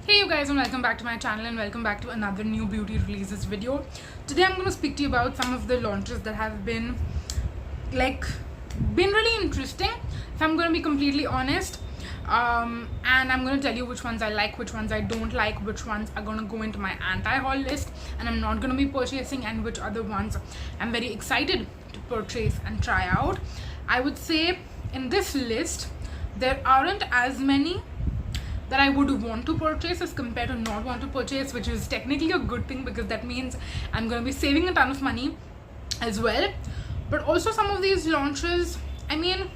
Hey you guys, and welcome back to my channel and welcome back to another new beauty releases video. Today I'm going to speak to you about some of the launches that have been really interesting, if I'm going to be completely honest. And I'm going to tell you which ones I like, which ones I don't like, which ones are going to go into my anti-haul list and I'm not going to be purchasing, and which other ones I'm very excited to purchase and try out. I would say in this list there aren't as many that I would want to purchase as compared to not want to purchase, which is technically a good thing because that means I'm going to be saving a ton of money as well. But also some of these launches, I mean,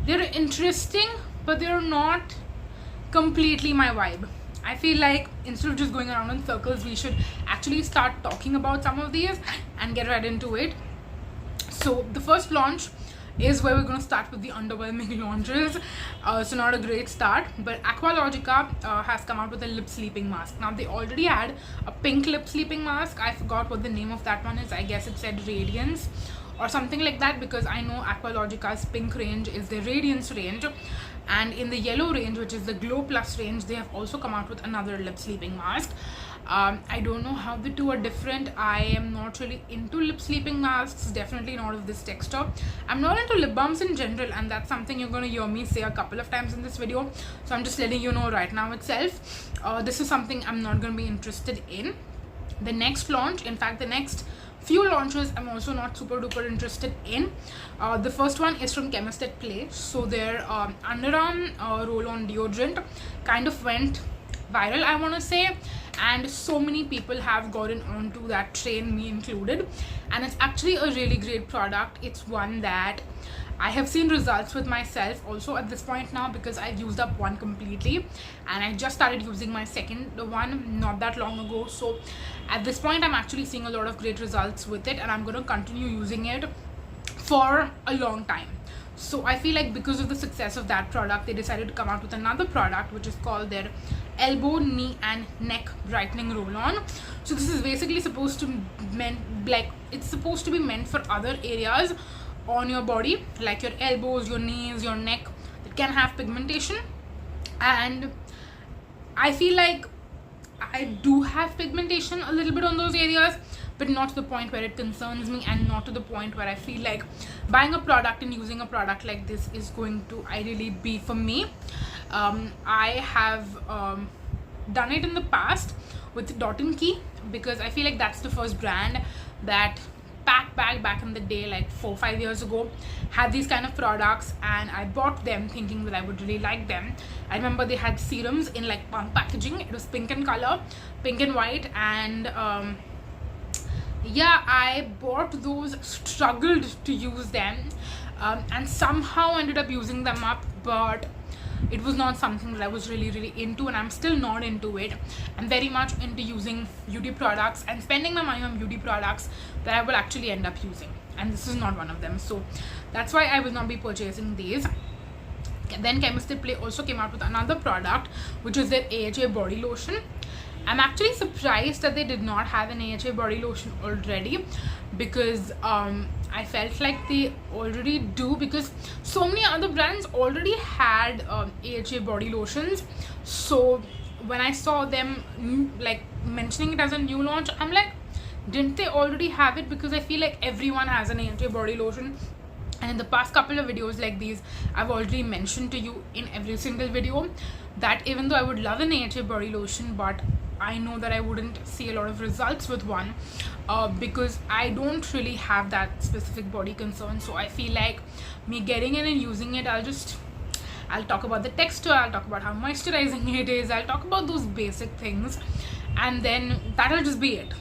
they're interesting, but they're not completely my vibe. I feel like instead of just going around in circles, we should actually start talking about some of these and get right into it. So the first launch is where we're going to start with the underwhelming launches. So not a great start, but Aqualogica has come out with a lip sleeping mask. Now they already had a pink lip sleeping mask. I forgot what the name of that one is. I guess it said Radiance or something like that, because I know Aqualogica's pink range is the Radiance range, and in the yellow range, which is the Glow Plus range, they have also come out with another lip sleeping mask. I don't know how the two are different. I am not really into lip sleeping masks, definitely not of this texture. I'm not into lip balms in general, and that's something you're going to hear me say a couple of times in this video, so I'm just letting you know right now itself. This is something I'm not going to be interested in. The next launch, in fact the next few launches, I'm also not super duper interested in. The first one is from Chemist at Play. So their underarm roll-on deodorant kind of went viral, I want to say, and so many people have gotten onto that train, me included, and it's actually a really great product. It's one that I have seen results with myself also at this point now, because I've used up one completely and I just started using my second one not that long ago. So at this point I'm actually seeing a lot of great results with it, and I'm going to continue using it for a long time. So I feel like because of the success of that product, they decided to come out with another product which is called their elbow, knee and neck brightening roll-on. So this is basically supposed to it's supposed to be meant for other areas on your body, like your elbows, your knees, your neck, that can have pigmentation. And I feel like I do have pigmentation a little bit on those areas, but not to the point where it concerns me, and not to the point where I feel like buying a product and using a product like this is going to ideally be for me. I have done it in the past with DeTan, because I feel like that's the first brand that back in the day, like 4 or 5 years ago, had these kind of products, and I bought them thinking that I would really like them. I remember they had serums in like pump packaging. It was pink in color, pink and white, and yeah, I bought those, struggled to use them, and somehow ended up using them up, but it was not something that I was really into, and I'm still not into it. I'm very much into using beauty products and spending my money on beauty products that I will actually end up using, and this is not one of them. So that's why I will not be purchasing these. Then Chemist at Play also came out with another product, which is their AHA body lotion. I'm actually surprised that they did not have an AHA body lotion already, because I felt like they already do, because so many other brands already had AHA body lotions. So when I saw them like mentioning it as a new launch, I'm like, didn't they already have it? Because I feel like everyone has an AHA body lotion, and in the past couple of videos like these, I've already mentioned to you in every single video that even though I would love an AHA body lotion, but I know that I wouldn't see a lot of results with one, because I don't really have that specific body concern. So I feel like me getting it and using it, I'll talk about the texture, I'll talk about how moisturizing it is, I'll talk about those basic things, and then that'll just be it.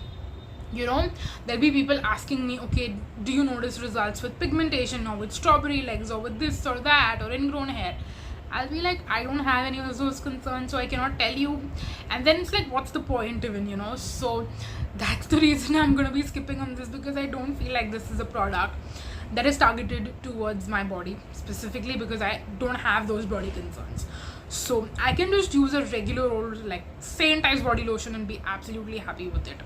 You know, there'll be people asking me, okay, do you notice results with pigmentation or with strawberry legs or with this or that or ingrown hair? I'll be like, I don't have any of those concerns, so I cannot tell you. And then it's like, what's the point even, you know? So that's the reason I'm going to be skipping on this, because I don't feel like this is a product that is targeted towards my body specifically, because I don't have those body concerns. So I can just use a regular old like Saint Ice body lotion and be absolutely happy with it.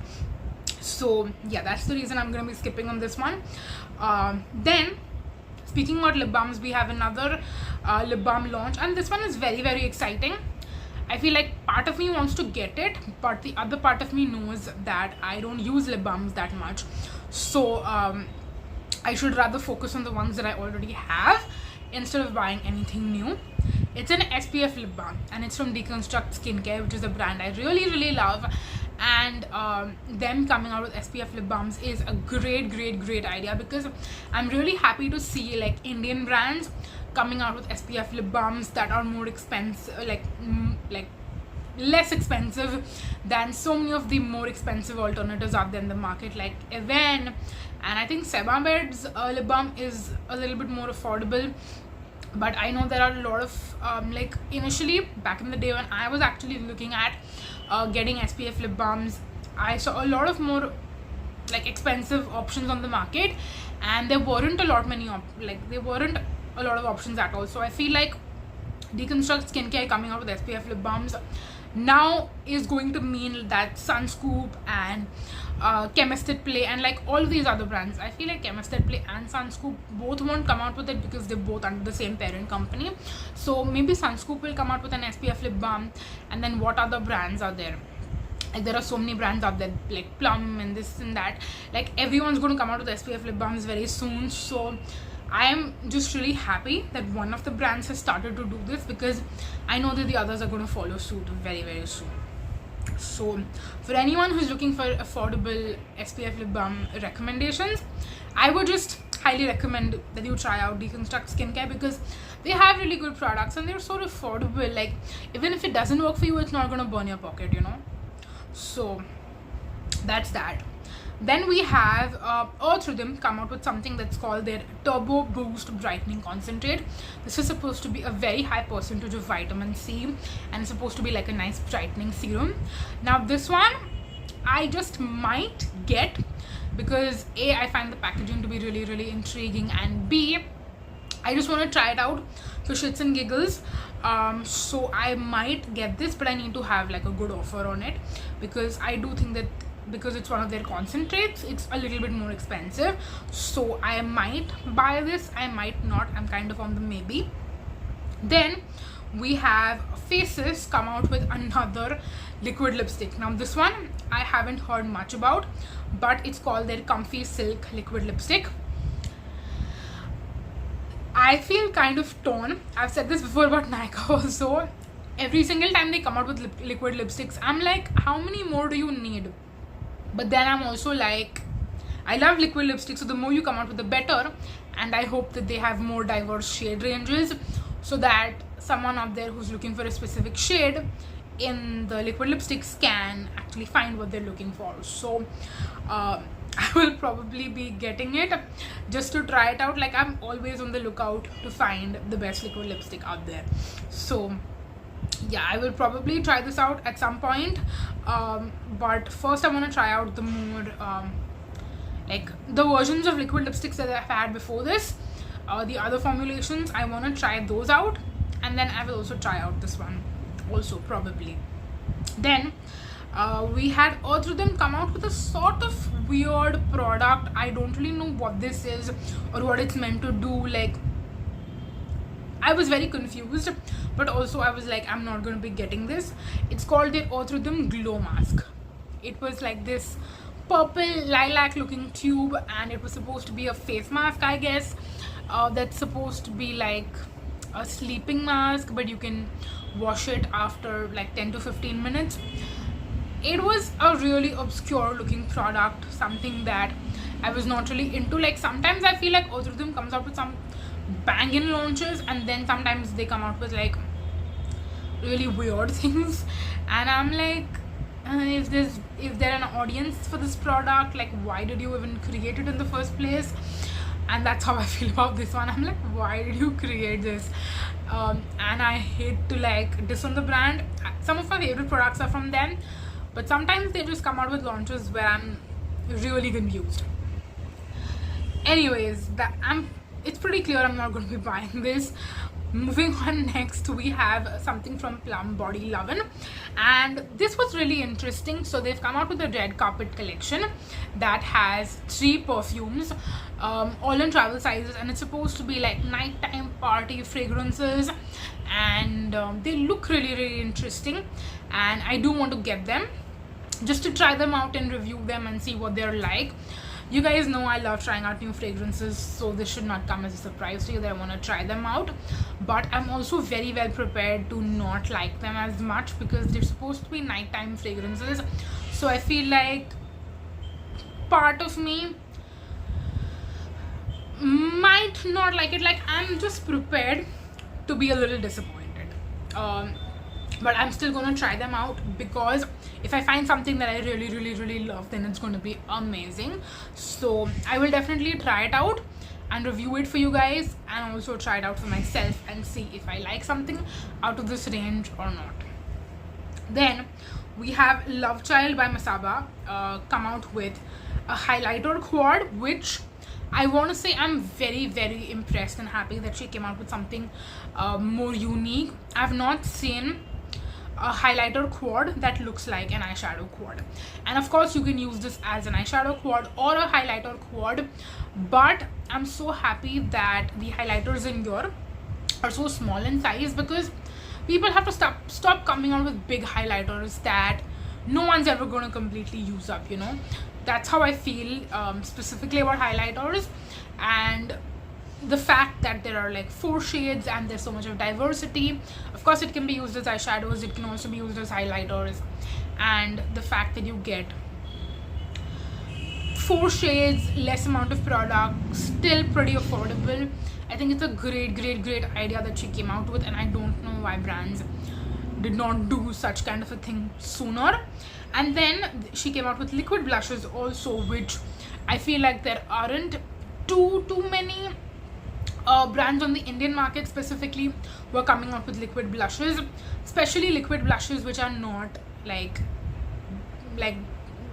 So yeah, that's the reason I'm going to be skipping on this one. Then speaking about lip balms, we have another lip balm launch, and this one is very exciting. I feel like part of me wants to get it, but the other part of me knows that I don't use lip balms that much, so I should rather focus on the ones that I already have instead of buying anything new. It's an SPF lip balm and it's from Deconstruct skincare, which is a brand I really love, and them coming out with SPF lip balms is a great idea, because I'm really happy to see like Indian brands coming out with SPF lip balms that are more expensive, like less expensive than so many of the more expensive alternatives out there in the market, like Even, and I think Sebamed's lip balm is a little bit more affordable. But I know there are a lot of like initially back in the day when I was actually looking at getting SPF lip balms, I saw a lot of more like expensive options on the market, and there weren't a lot of options at all. So I feel like Deconstruct skincare coming out with SPF lip balms now is going to mean that Sunscoop and Chemist Play and like all these other brands, I feel like Chemist Play and Sunscoop both won't come out with it because they're both under the same parent company. So maybe Sunscoop will come out with an SPF lip balm, and then what other brands are there? Like there are so many brands out there like Plum and this and that, like everyone's going to come out with SPF lip balms very soon. So I am just really happy that one of the brands has started to do this, because I know that the others are going to follow suit very soon. So for anyone who's looking for affordable SPF lip balm recommendations, I would just highly recommend that you try out Deconstruct skincare, because they have really good products and they're so affordable. Like even if it doesn't work for you, it's not going to burn your pocket, you know. So that's that. Then we have Earth Rhythm come out with something that's called their Turbo Boost Brightening Concentrate. This is supposed to be a very high percentage of vitamin C, and it's supposed to be like a nice brightening serum. Now this one I just might get because A, I find the packaging to be really intriguing, and B, I just want to try it out for shits and giggles. So I might get this, but I need to have like a good offer on it, because I do think that because it's one of their concentrates, it's a little bit more expensive. So I might buy this, I might not, I'm kind of on the maybe. Then we have Faces come out with another liquid lipstick. Now this one I haven't heard much about, but it's called their Comfy Silk liquid lipstick. I feel kind of torn. I've said this before about Nykaa also. Every single time they come out with liquid lipsticks, I'm like, how many more do you need? But then I'm also like, I love liquid lipsticks, so the more you come out with the better, and I hope that they have more diverse shade ranges, so that someone out there who's looking for a specific shade in the liquid lipsticks can actually find what they're looking for. So I will probably be getting it just to try it out. Like I'm always on the lookout to find the best liquid lipstick out there. So yeah, I will probably try this out at some point, but first I want to try out the more like the versions of liquid lipsticks that I've had before this, the other formulations. I want to try those out, and then I will also try out this one also probably. Then we had Earth Rhythm come out with a sort of weird product. I don't really know what this is or what it's meant to do. Like I was very confused, but also I was like, I'm not going to be getting this. It's called the Earth Rhythm Glow Mask. It was like this purple lilac looking tube, and it was supposed to be a face mask, I guess. That's supposed to be like a sleeping mask, but you can wash it after like 10 to 15 minutes. It was a really obscure looking product, something that I was not really into. Like sometimes I feel like Earth Rhythm comes out with some banging launches, and then sometimes they come out with like really weird things, and I'm like, if there an audience for this product, like why did you even create it in the first place? And that's how I feel about this one. I'm like, why did you create this? And I hate to like diss on the brand. Some of my favorite products are from them, but sometimes they just come out with launches where I'm really confused. Anyways, it's pretty clear I'm not going to be buying this. Moving on, next we have something from Plum Body Lovin, and this was really interesting. So they've come out with a red carpet collection that has 3 perfumes, all in travel sizes, and it's supposed to be like nighttime party fragrances, and they look really interesting, and I do want to get them just to try them out and review them and see what they're like. You guys know I love trying out new fragrances, so this should not come as a surprise to you that I want to try them out. But I'm also very well prepared to not like them as much, because they're supposed to be nighttime fragrances. So I feel like part of me might not like it. Like, I'm just prepared to be a little disappointed. But I'm still gonna try them out, because if I find something that I really love, then it's gonna be amazing. So I will definitely try it out and review it for you guys, and also try it out for myself and see if I like something out of this range or not. Then we have Lovechild by Masaba come out with a highlighter quad, which I want to say I'm very impressed and happy that she came out with something more unique. I've not seen a highlighter quad that looks like an eyeshadow quad, and of course you can use this as an eyeshadow quad or a highlighter quad, but I'm so happy that the highlighters in here are so small in size, because people have to stop coming out with big highlighters that no one's ever going to completely use up, you know. That's how I feel specifically about highlighters. And the fact that there are like 4 shades and there's so much of diversity. Of course it can be used as eyeshadows, it can also be used as highlighters, and the fact that you get 4 shades, less amount of product, still pretty affordable. I think it's a great idea that she came out with, and I don't know why brands did not do such kind of a thing sooner. And then she came out with liquid blushes also, which I feel like there aren't too many brands on the Indian market specifically who are coming out with liquid blushes, especially liquid blushes which are not like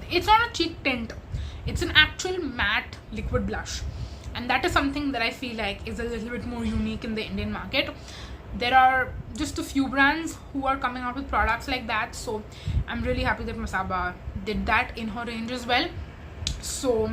it's not a cheek tint, it's an actual matte liquid blush, and that is something that I feel like is a little bit more unique in the Indian market. There are just a few brands who are coming out with products like that, so I'm really happy that Masaba did that in her range as well. So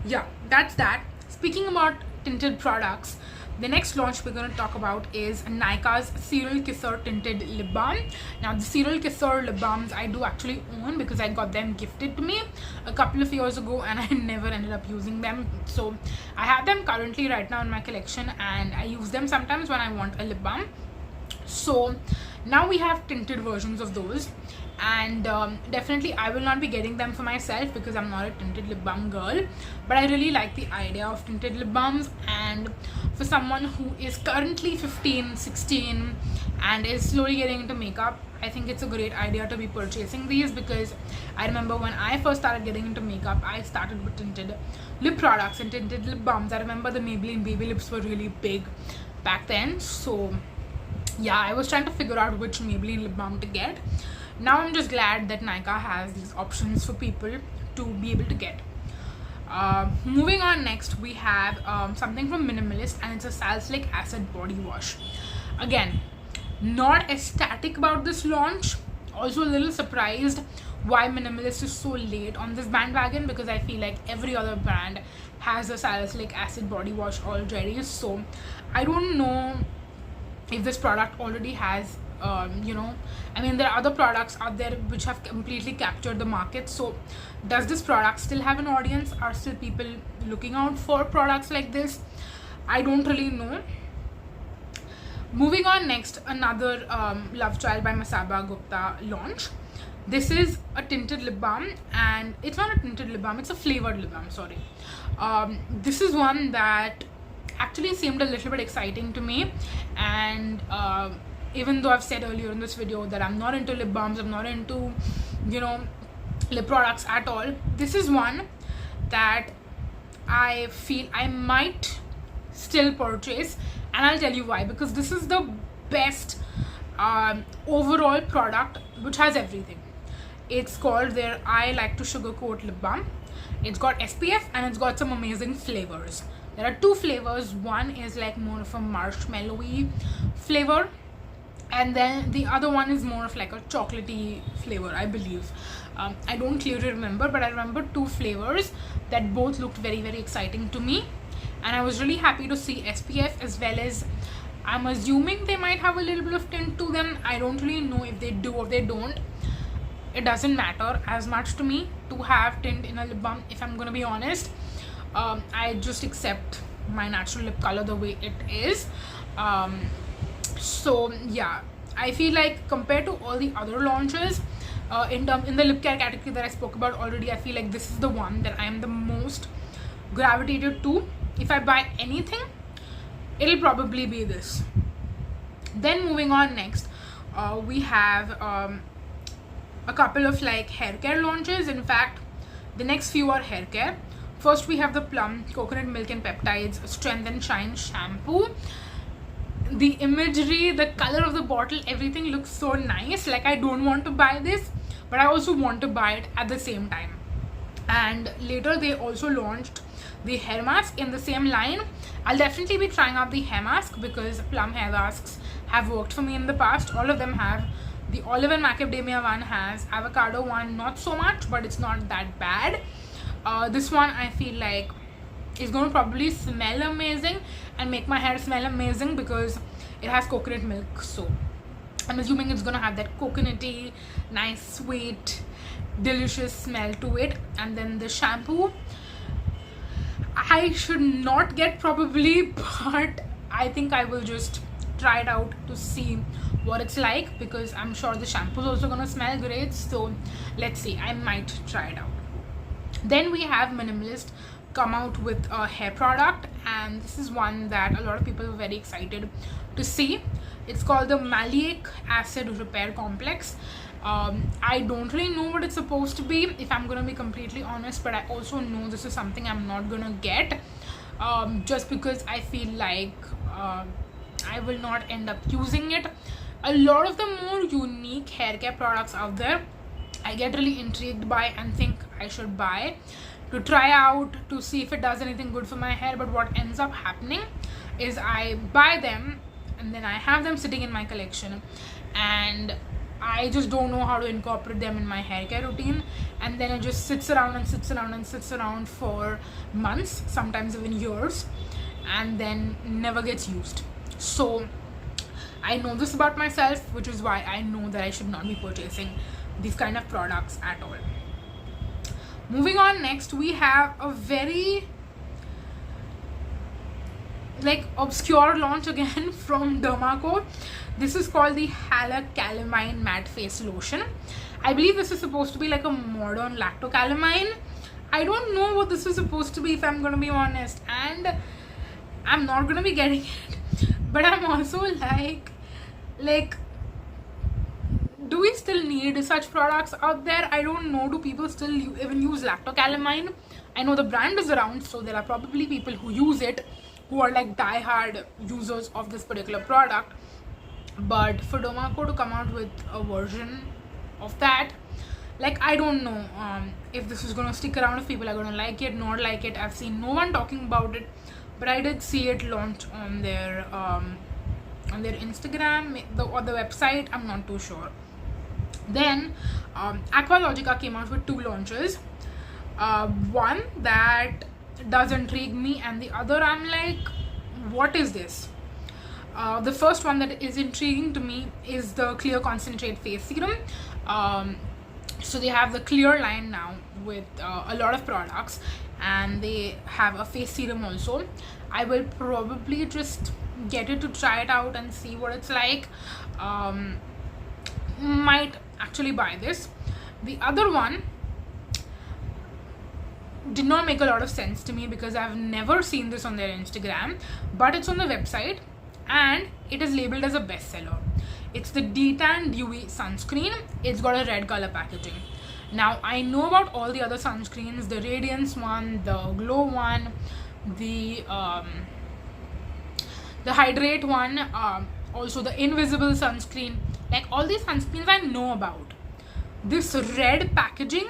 yeah, that's that. Speaking about tinted products, the next launch we're going to talk about is Nykaa's Serial Kisser Tinted Lip Balm. Now the Serial Kisser Lip Balms I do actually own, because I got them gifted to me a couple of years ago and I never ended up using them. So I have them currently right now in my collection, and I use them sometimes when I want a lip balm. So now we have tinted versions of those, and definitely I will not be getting them for myself because I'm not a tinted lip balm girl, but I really like the idea of tinted lip balms. And for someone who is currently 15-16 and is slowly getting into makeup, I think it's a great idea to be purchasing these, because I remember when I first started getting into makeup, I started with tinted lip products and tinted lip balms. I remember the Maybelline baby lips were really big back then, so yeah, I was trying to figure out which Maybelline lip balm to get. Now I'm just glad that Nykaa has these options for people to be able to get. Moving on, next we have something from Minimalist, and it's a Salicylic Acid Body Wash. Again, not ecstatic about this launch, also a little surprised why Minimalist is so late on this bandwagon, because I feel like every other brand has a Salicylic Acid Body Wash already. So I don't know if this product already has you know, I mean, there are other products out there which have completely captured the market. So does this product still have an audience? Are still people looking out for products like this? I don't really know. Moving on, next, another Lovechild by Masaba Gupta launch. This is a tinted lip balm, and it's not a tinted lip balm, it's a flavored lip balm, sorry. This is one that actually seemed a little bit exciting to me, and even though I've said earlier in this video that I'm not into lip balms, I'm not into, you know, lip products at all, this is one that I feel I might still purchase, and I'll tell you why. Because this is the best overall product which has everything. It's called their I Like to Sugarcoat Lip Balm. It's got SPF and it's got some amazing flavors. There are two flavors. One is like more of a marshmallowy flavor, and then the other one is more of like a chocolatey flavor, I believe. I don't clearly remember, but I remember two flavors that both looked very, very exciting to me, and I was really happy to see SPF, as well as I'm assuming they might have a little bit of tint to them. I don't really know if they do or they don't. It doesn't matter as much to me to have tint in a lip balm, if I'm gonna be honest. I just accept my natural lip color the way it is. So yeah, I feel like compared to all the other launches in the lip care category that I spoke about already, I feel like this is the one that I am the most gravitated to. If I buy anything, it'll probably be this. Then moving on, next we have a couple of like hair care launches. In fact, the next few are hair care. First we have the Plum Coconut Milk and Peptides Strength and Shine Shampoo. The imagery, the color of the bottle, everything looks so nice. Like, I don't want to buy this, but I also want to buy it at the same time. And later they also launched the hair mask in the same line. I'll definitely be trying out the hair mask because Plum hair masks have worked for me in the past. All of them have. The olive and macadamia one has. Avocado one, not so much, but it's not that bad. This one I feel like is going to probably smell amazing and make my hair smell amazing because it has coconut milk. So I'm assuming it's going to have that coconutty, nice, sweet, delicious smell to it. And then the shampoo, I should not get probably, but I think I will just try it out to see what it's like, because I'm sure the shampoo is also going to smell great. So let's see, I might try it out. Then we have Minimalist come out with a hair product, and this is one that a lot of people are very excited to see. It's called the Maleic Acid Repair Complex. I don't really know what it's supposed to be, if I'm gonna be completely honest, but I also know this is something I'm not gonna get, just because I feel like I will not end up using it. A lot of the more unique hair care products out there, I get really intrigued by and think I should buy to try out to see if it does anything good for my hair. But what ends up happening is I buy them and then I have them sitting in my collection, and I just don't know how to incorporate them in my hair care routine, and then it just sits around and sits around and sits around for months, sometimes even years, and then never gets used. So I know this about myself, which is why I know that I should not be purchasing these kind of products at all. Moving on, next we have a very like obscure launch again from Dermaco. This is called the Hyalacalamine Matte Face Lotion. I believe this is supposed to be like a modern lactocalamine. I don't know what this is supposed to be, if I'm gonna be honest, and I'm not gonna be getting it. But I'm also like do we still need such products out there? I don't know. Do people still even use lactocalamine? I know the brand is around, so there are probably people who use it, who are like die-hard users of this particular product. But for Dermaco to come out with a version of that, like, I don't know if this is gonna stick around, if people are gonna like it, not like it. I've seen no one talking about it, but I did see it launch on their Instagram or the website. I'm not too sure. Then Aqualogica came out with two launches. One that does intrigue me, and the other I'm like, what is this? The first one that is intriguing to me is the Clear Concentrate Face Serum. So they have the clear line now with a lot of products, and they have a face serum also. I will probably just get it to try it out and see what it's like. Might actually buy this. The other one did not make a lot of sense to me because I've never seen this on their Instagram, but it's on the website and it is labeled as a bestseller. It's the DeTan Dewy sunscreen. It's got a red color packaging. Now I know about all the other sunscreens, the Radiance one, the Glow one, the Hydrate one, also the Invisible sunscreen. Like, all these sunscreens I know about. This red packaging,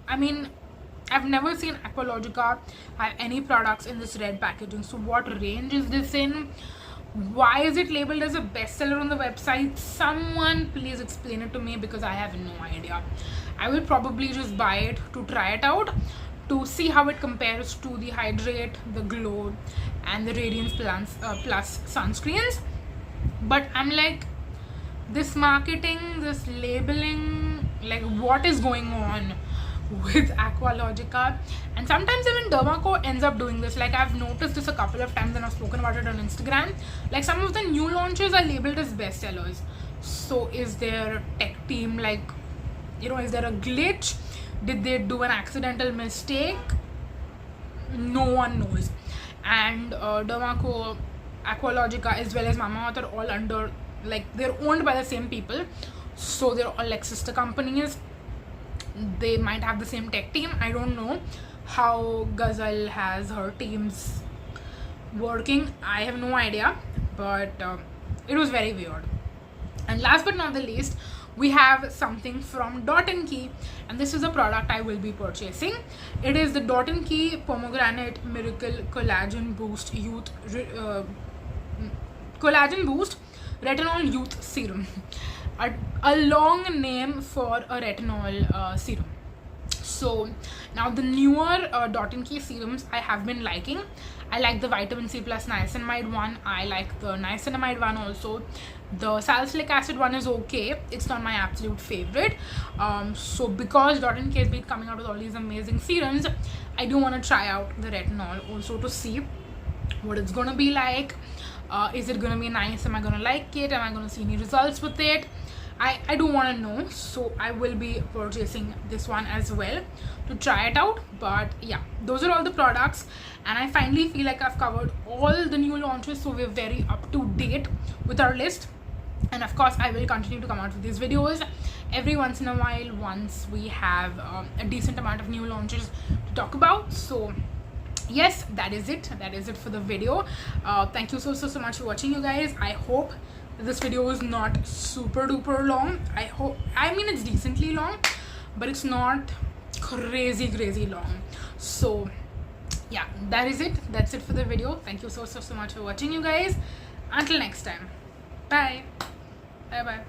I mean, I've never seen Aqualogica have any products in this red packaging. So what range is this in? Why is it labeled as a bestseller on the website? Someone please explain it to me, because I have no idea. I will probably just buy it to try it out, to see how it compares to the Hydrate, the Glow and the Radiance Plus sunscreens. But I'm like, this marketing, this labeling, like what is going on with Aqualogica? And sometimes even Dermaco ends up doing this. Like I've noticed this a couple of times and I've spoken about it on Instagram. Like some of the new launches are labeled as bestsellers. So is their tech team like, you know, is there a glitch? Did they do an accidental mistake? No one knows. And Dermaco, Aqualogica as well as Mamaearth are all under, like they're owned by the same people, so they're all like sister companies. They might have the same tech team. I don't know how Ghazal has her teams working. I have no idea, but it was very weird. And last but not the least, we have something from DeTan, and this is a product I will be purchasing. It is the DeTan Pomegranate Miracle Collagen Boost Retinol Youth Serum. A long name for a retinol serum. So now the newer DeTan serums I have been liking. I like the vitamin C plus niacinamide one. I like the niacinamide one also. The salicylic acid one is okay. It's not my absolute favorite. So because DeTan has been coming out with all these amazing serums, I do want to try out the retinol also to see what it's gonna be like. Is it gonna be nice? Am I gonna like it? Am I gonna see any results with it? I do want to know, so I will be purchasing this one as well to try it out. But yeah, those are all the products, and I finally feel like I've covered all the new launches, so we're very up to date with our list. And of course I will continue to come out with these videos every once in a while once we have a decent amount of new launches to talk about. So yes, that is it for the video. Thank you so much for watching, you guys. I hope this video is not super duper long. I mean it's decently long, but it's not crazy long. So yeah, that's it for the video. Thank you so much for watching, you guys. Until next time, bye bye.